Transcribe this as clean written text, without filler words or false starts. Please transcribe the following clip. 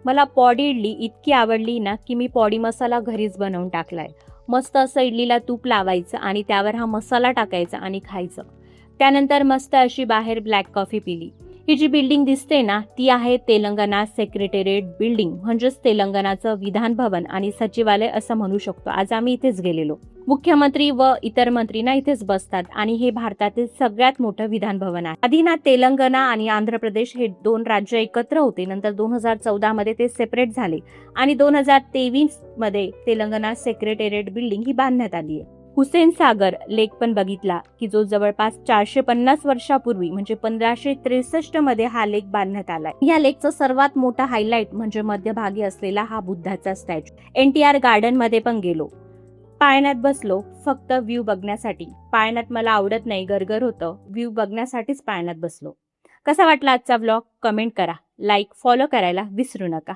मला पॉडी इडली इतकी आवडली ना की मी पॉडी मसाला घरीच बनवून टाकलाय. मस्त असं इडलीला तूप लावायचं आणि त्यावर हा मसाला टाकायचा आणि खायचं. त्यानंतर मस्त अशी बाहेर ब्लॅक कॉफी पिली. ही जी बिल्डिंग दिसते ना ती आहे तेलंगणा सेक्रेटेरिएट बिल्डिंग, म्हणजेच तेलंगणाचं विधान भवन आणि सचिवालय असं म्हणू शकतो. आज आम्ही इथेच गेलेलो. मुख्यमंत्री व इतर मंत्री ना इथेच बसतात आणि हे भारतातील सगळ्यात मोठं विधान भवन आहे. आधी ना तेलंगणा आणि आंध्र प्रदेश हे 2 राज्य एकत्र होते. नंतर 2014 मध्ये ते सेपरेट झाले आणि 2023 मध्ये तेलंगणा सेक्रेटेरिएट बिल्डिंग ही बांधण्यात आली आहे. हुसेन सागर लेक पण बघितला की जो जवळपास 450 वर्षापूर्वी म्हणजे 1563 मध्ये हा लेक बांधण्यात आलाय. या लेकचं सर्वात मोठा हायलाइट म्हणजे मध्यभागी असलेला हा बुद्धाचा स्टॅच्यू. NTR गार्डन मध्ये पण गेलो. पाळण्यात बसलो फक्त व्ह्यू बघण्यासाठी. पाळण्यात मला आवडत नाही, गरगर होतं. व्ह्यू बघण्यासाठीच पाळण्यात बसलो. कसा वाटला आजचा व्लॉग कमेंट करा. लाईक फॉलो करायला विसरू नका.